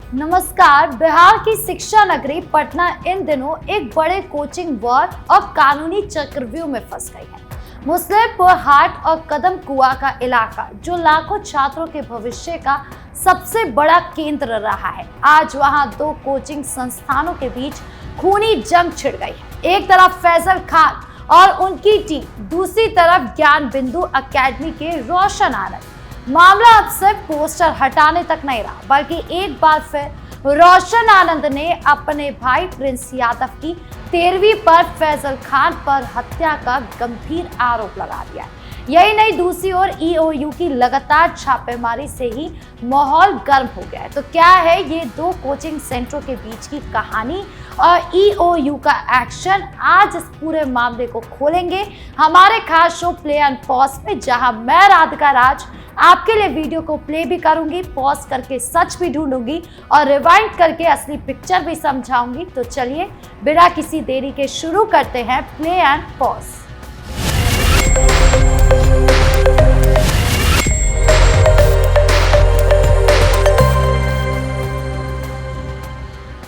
नमस्कार। बिहार की शिक्षा नगरी पटना इन दिनों एक बड़े कोचिंग वॉर और कानूनी चक्रव्यूह में फंस गई है। मुस्लिमपुर हाट और कदम कुआं का इलाका, जो लाखों छात्रों के भविष्य का सबसे बड़ा केंद्र रहा है, आज वहां दो कोचिंग संस्थानों के बीच खूनी जंग छिड़ गई है। एक तरफ फैजल खान और उनकी टीम, दूसरी तरफ ज्ञान बिंदु अकेडमी के रोशन आनंद। मामला अब सिर्फ पोस्टर हटाने तक नहीं रहा, बल्कि एक बार फिर रोशन आनंद ने अपने भाई प्रिंस यादव की 13वीं पर फैजल खान पर हत्या का गंभीर आरोप लगा दिया है। यही नहीं, दूसरी ओर ईओयू की लगातार छापेमारी से ही माहौल गर्म हो गया है। तो क्या है ये दो कोचिंग सेंटरों के बीच की कहानी और ईओयू का एक्शन? आज इस पूरे मामले को खोलेंगे हमारे खास शो प्ले एंड पॉज में, जहां मैं राधिका राज आपके लिए वीडियो को प्ले भी करूंगी, पॉज करके सच भी ढूंढूंगी और रिवाइंड करके असली पिक्चर भी समझाऊंगी। तो चलिए बिना किसी देरी के शुरू करते हैं प्ले एंड पॉज।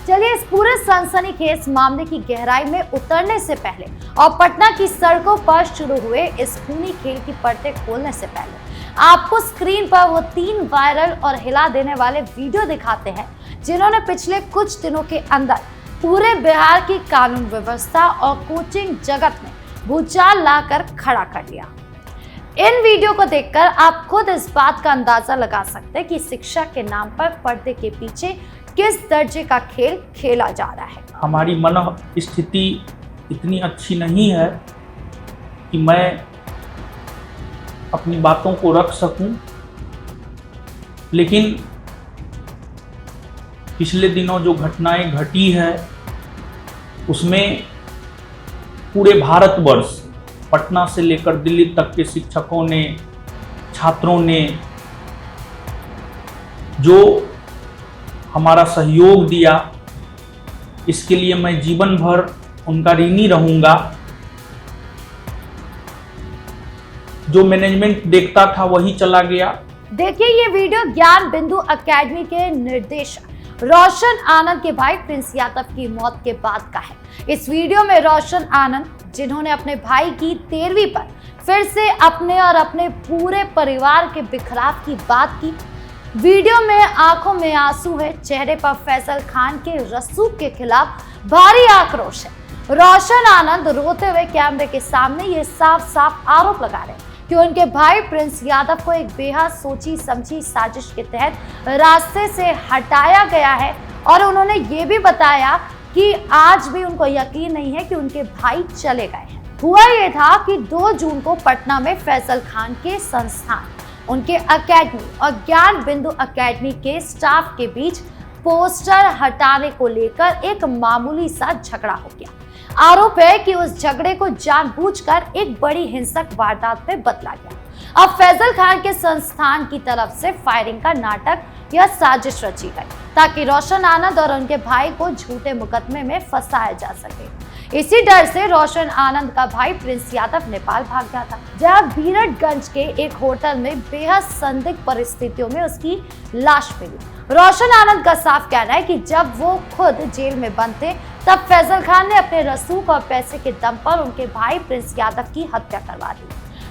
चलिए इस पूरे सनसनीखेज मामले की गहराई में उतरने से पहले और पटना की सड़कों पर शुरू हुए इस खूनी खेल की परतें खोलने से पहले आपको स्क्रीन पर वो 3 वायरल और हिला देने वाले वीडियो दिखाते हैं, जिन्होंने पिछले कुछ दिनों के अंदर पूरे बिहार की कानून व्यवस्था और कोचिंग जगत में भूचाल लाकर खड़ा कर दिया। इन वीडियो को देखकर आप खुद इस बात का अंदाजा लगा सकते हैं कि शिक्षा के नाम पर पर्दे के पीछे किस दर्जे का खेल खेला जा रहा है। हमारी मन स्थिति इतनी अच्छी नहीं है कि मैं अपनी बातों को रख सकूं, लेकिन पिछले दिनों जो घटनाएं घटी है उसमें पूरे भारतवर्ष, पटना से लेकर दिल्ली तक के शिक्षकों ने, छात्रों ने जो हमारा सहयोग दिया, इसके लिए मैं जीवन भर उनका ऋणी रहूंगा। जो मैनेजमेंट देखता था वही चला गया। देखिए ये वीडियो ज्ञान बिंदु अकेडमी के निर्देशक रोशन आनंद के भाई प्रिंस यादव की मौत के बाद का है। इस वीडियो में रोशन आनंद, जिन्होंने अपने भाई की 13वीं पर फिर से अपने और अपने पूरे परिवार के बिखराव की बात की। वीडियो में आंखों में आंसू है, चेहरे पर फैजल खान के रसूख के खिलाफ भारी आक्रोश है। रोशन आनंद रोते हुए कैमरे के सामने ये साफ साफ आरोप लगा रहे हैं कि उनके भाई प्रिंस यादव को एक बेहद सोची समझी साजिश के तहत रास्ते से हटाया गया है, और उन्होंने ये भी बताया कि आज भी उनको यकीन नहीं है कि उनके भाई चले गए हैं। हुआ ये था कि 2 जून को पटना में फैजल खान के संस्थान, उनके अकेडमी और ज्ञान बिंदु अकेडमी के स्टाफ के बीच पोस्टर हटाने को लेकर एक मामूली सा झगड़ा हो गया। आरोप है कि उस झगड़े को जानबूझकर एक बड़ी हिंसक वारदात में बदला गया। अब फैजल खान के संस्थान की तरफ से फायरिंग का नाटक या साजिश रची गई ताकि रोशन आनंद और उनके भाई को झूठे मुकदमे में फंसाया जा सके। इसी डर से रोशन आनंद का भाई प्रिंस यादव नेपाल भाग गया था, जहां बीरटगंज के एक होटल में बेहद संदिग्ध परिस्थितियों में उसकी लाश मिली। रोशन आनंद का साफ कहना है कि जब वो खुद जेल में बंद थे, तब फैजल खान ने अपने रसूख और पैसे के दम पर उनके भाई प्रिंस यादव की हत्या करवा दी।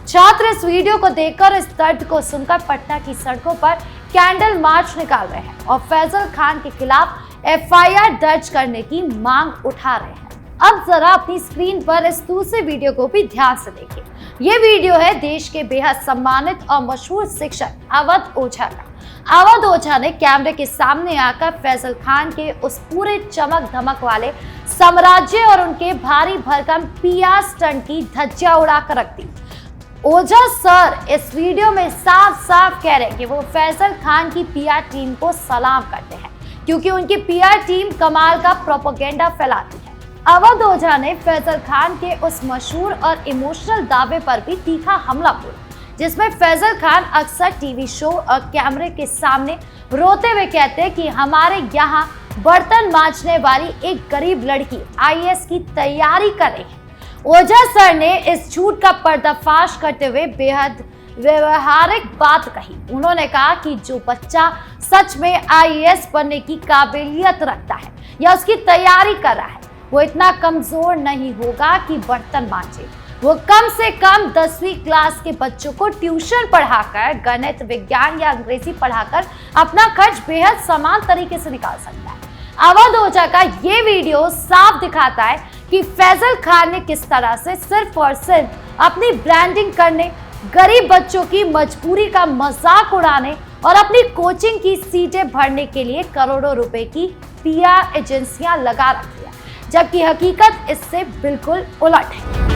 छात्र इस वीडियो को देखकर, इस दर्द को सुनकर पटना की सड़कों पर कैंडल मार्च निकाल रहे हैं और फैजल खान के खिलाफ एफआईआर दर्ज करने की मांग उठा रहे हैं। अब जरा अपनी स्क्रीन पर इस दूसरे वीडियो को भी ध्यान से देखिए। ये वीडियो है देश के बेहद सम्मानित और मशहूर शिक्षक अवध ओझा का। अवध ओझा ने कैमरे के सामने आकर फैजल खान के उस पूरे चमक धमक वाले साम्राज्य और उनके भारी भरकम पीआर स्टंट की धज्जियां उड़ाकर रख दी। ओझा सर इस वीडियो में साफ साफ कह रहे हैं कि वो फैजल खान की पीआर टीम को सलाम करते हैं, क्योंकि उनकी पीआर टीम कमाल का प्रोपेगेंडा फैलाती है। अवध ओझा ने फैजल खान के उस मशहूर और इमोशनल दावे पर भी तीखा हमला बोला, जिसमें फैजल खान अक्सर टीवी शो और कैमरे के सामने रोते हुए कहते हैं कि हमारे यहाँ बर्तन मांजने वाली एक गरीब लड़की आईएएस की तैयारी कर रही है। ओझा सर ने इस झूठ का पर्दाफाश करते हुए बेहद व्यवहारिक बात कही। उन्होंने कहा कि जो बच्चा सच में आईएएस बनने की काबिलियत रखता है या उसकी तैयारी कर रहा है, वो इतना कमजोर नहीं होगा कि बर्तन मांजे। वो कम से कम 10वीं क्लास के बच्चों को ट्यूशन पढ़ाकर, गणित, विज्ञान या अंग्रेजी पढ़ाकर अपना खर्च बेहद समान तरीके से निकाल सकता है। अवध ओझा का ये वीडियो साफ दिखाता है कि फैजल खान ने किस तरह से सिर्फ और सिर्फ अपनी ब्रांडिंग करने, गरीब बच्चों की मजबूरी का मजाक उड़ाने और अपनी कोचिंग की सीटें भरने के लिए करोड़ों रुपए की पीआर एजेंसियां लगा रखी है, जबकि हकीकत इससे बिल्कुल उलट है।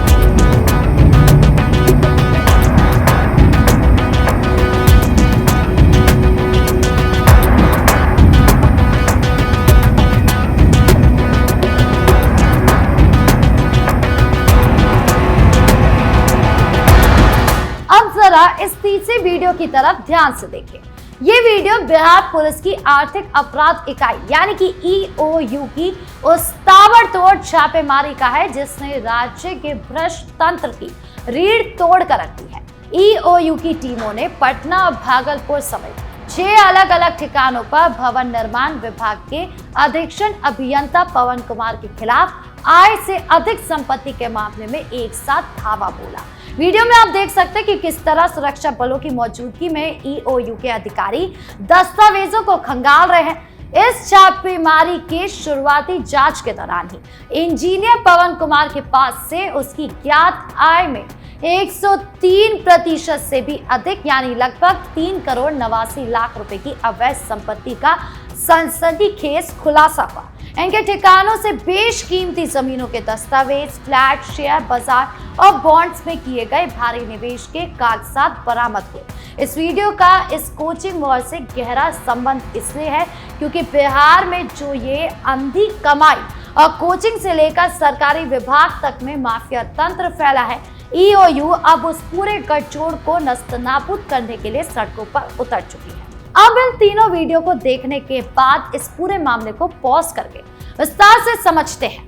इस तीसरे वीडियो की तरफ ध्यान से देखें। ये वीडियो बिहार पुलिस की आर्थिक अपराध इकाई यानी कि ईओयू की उस ताबड़तोड़ छापेमारी का है जिसने राज्य के भ्रष्ट तंत्र की रीढ़ तोड़ कर रख दी है। ईओयू की टीमों ने पटना और भागलपुर समेत 6 अलग अलग ठिकानों पर भवन निर्माण विभाग के अधीक्षण अभियंता पवन कुमार के खिलाफ आय से अधिक संपत्ति के मामले में एक साथ धावा बोला। वीडियो में आप देख सकते हैं कि किस तरह सुरक्षा बलों की मौजूदगी में ईओयू के अधिकारी दस्तावेजों को खंगाल रहे हैं। इस छापेमारी के शुरुआती जांच के दौरान ही इंजीनियर पवन कुमार के पास से उसकी ज्ञात आय में 103% से भी अधिक यानी लगभग 3,89,00,000 रुपए की अवैध संपत्ति का संसदीय केस खुलासा हुआ। इनके ठिकानों से बेशकीमती जमीनों के दस्तावेज, फ्लैट, शेयर बाजार और बॉन्ड्स में किए गए भारी निवेश के कागजात बरामद हुए। इस वीडियो का इस कोचिंग वॉर से गहरा संबंध इसलिए है क्योंकि बिहार में जो ये अंधी कमाई और कोचिंग से लेकर सरकारी विभाग तक में माफिया तंत्र फैला है, ईओयू अब उस पूरे गठजोड़ को नस्तनाबूद करने के लिए सड़कों पर उतर चुकी है। अब इन तीनों वीडियो को देखने के बाद इस पूरे मामले को पॉज करके विस्तार से समझते हैं।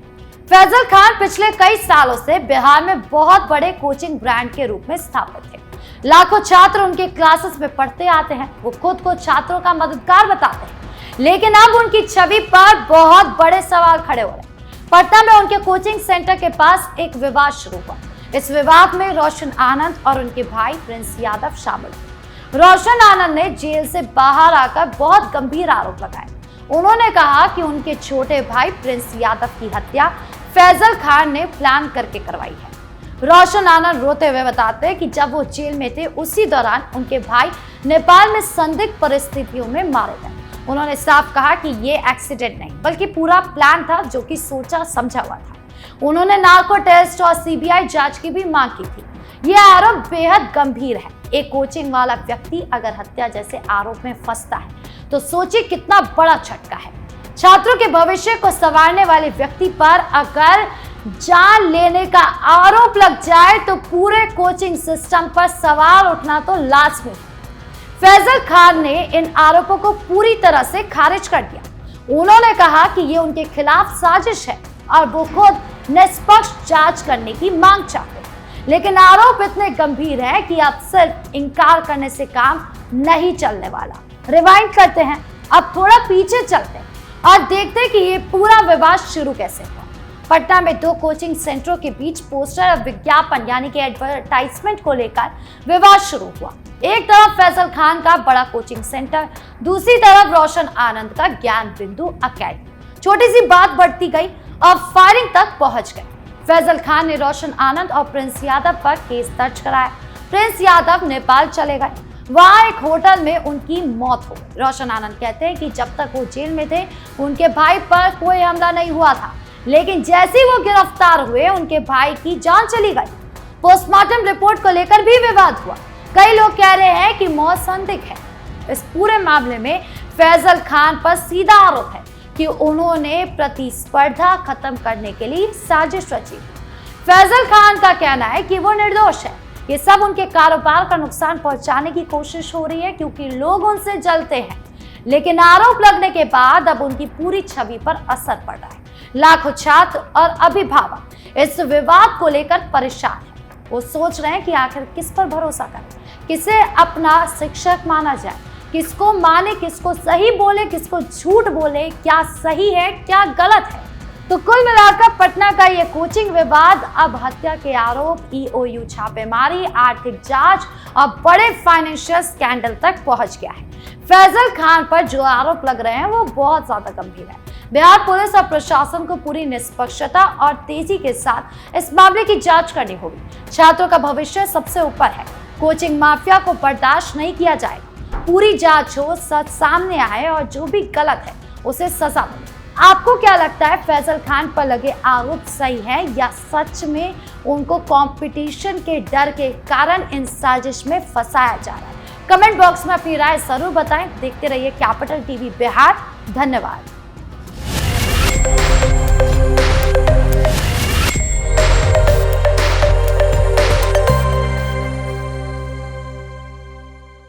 फैजल खान पिछले कई सालों से बिहार में बहुत बड़े कोचिंग ब्रांड के रूप में स्थापित थे। लाखों छात्र उनके क्लासेस में पढ़ते आते हैं। वो खुद को छात्रों का मददगार बताते हैं, लेकिन अब उनकी छवि पर बहुत बड़े सवाल खड़े हो रहे हैं। पटना में उनके कोचिंग सेंटर के पास एक विवाद शुरू हुआ। इस विवाद में रोशन आनंद और उनके भाई प्रिंस यादव शामिल थे। रोशन आनंद ने जेल से बाहर आकर बहुत गंभीर आरोप लगाए। उन्होंने कहा कि उनके छोटे भाई प्रिंस यादव की हत्या फैजल खान ने प्लान करके करवाई है। रोशन आनंद रोते हुए बताते हैं कि जब वो जेल में थे उसी दौरान उनके भाई नेपाल में संदिग्ध परिस्थितियों में मारे गए। उन्होंने साफ कहा कि ये एक्सीडेंट नहीं बल्कि पूरा प्लान था जो कि सोचा समझा हुआ था। उन्होंने नार्को टेस्ट और सीबीआई जांच की भी मांग की थी। ये आरोप बेहद गंभीर है। एक कोचिंग वाला व्यक्ति अगर हत्या जैसे आरोप में फंसता है तो सोचिए कितना बड़ा झटका है। छात्रों के भविष्य को संवारने वाले व्यक्ति पर अगर जान लेने का आरोप लग जाए तो पूरे कोचिंग सिस्टम पर सवाल उठना तो लाजमी है। फैजल खान ने इन आरोपों को पूरी तरह से खारिज कर दिया। उन्होंने कहा कि ये उनके खिलाफ साजिश है और वो खुद निष्पक्ष जांच करने की मांग चाहते हैं, लेकिन आरोप इतने गंभीर है कि अब सिर्फ इनकार करने से काम नहीं चलने वाला। रिवाइंड करते हैं, अब थोड़ा पीछे चलते हैं और देखते हैं कि ये पूरा विवाद शुरू कैसे हुआ। पटना में 2 कोचिंग सेंटरों के बीच पोस्टर और विज्ञापन यानी कि एडवर्टाइजमेंट को लेकर विवाद शुरू हुआ। एक तरफ फैजल खान का बड़ा कोचिंग सेंटर, दूसरी तरफ रोशन आनंद का ज्ञान बिंदु अकेडमी। छोटी सी बात बढ़ती गई और फायरिंग तक पहुंच गई। फैजल खान ने रोशन आनंद और प्रिंस यादव पर केस दर्ज कराया। प्रिंस यादव नेपाल चले गए, वहां एक होटल में उनकी मौत हो गई। रोशन आनंद कहते हैं कि जब तक वो जेल में थे उनके भाई पर कोई हमला नहीं हुआ था, लेकिन जैसे ही वो गिरफ्तार हुए उनके भाई की जान चली गई। पोस्टमार्टम रिपोर्ट को लेकर भी विवाद हुआ। कई लोग कह रहे हैं कि मौत संदिग्ध है। इस पूरे मामले में फैजल खान पर सीधा आरोप है कि उन्होंने प्रतिस्पर्धा खत्म करने के लिए साजिश रची। फैजल खान का कहना है कि वो निर्दोष है। ये सब उनके कारोबार का नुकसान पहुंचाने की कोशिश हो रही है क्योंकि लोग उनसे जलते हैं, लेकिन आरोप लगने के बाद अब उनकी पूरी छवि पर असर पड़ रहा है। लाखों छात्र और अभिभावक इस विवाद को लेकर परेशान हैं। वो सोच रहे हैं कि आखिर किस पर भरोसा करें, किसे अपना शिक्षक माना जाए, किसको माने, किसको सही बोले, किसको झूठ बोले, क्या सही है क्या गलत है। तो कुल मिलाकर पटना का ये कोचिंग विवाद अब हत्या के आरोप, EOU छापेमारी, आर्थिक जांच और बड़े फाइनेंशियल स्कैंडल तक पहुंच गया है। फैजल खान पर जो आरोप लग रहे हैं वो बहुत ज्यादा गंभीर है। बिहार पुलिस और प्रशासन को पूरी निष्पक्षता और तेजी के साथ इस मामले की जांच करनी होगी। छात्रों का भविष्य सबसे ऊपर है। कोचिंग माफिया को बर्दाश्त नहीं किया जाएगा। पूरी जांच हो, सच सामने आए और जो भी गलत है उसे सजा मिले। आपको क्या लगता है, फैजल खान पर लगे आरोप सही है या सच में उनको कंपटीशन के डर के कारण इन साजिश में फंसाया जा रहा है? कमेंट बॉक्स में अपनी राय जरूर बताएं। देखते रहिए कैपिटल टीवी बिहार। धन्यवाद।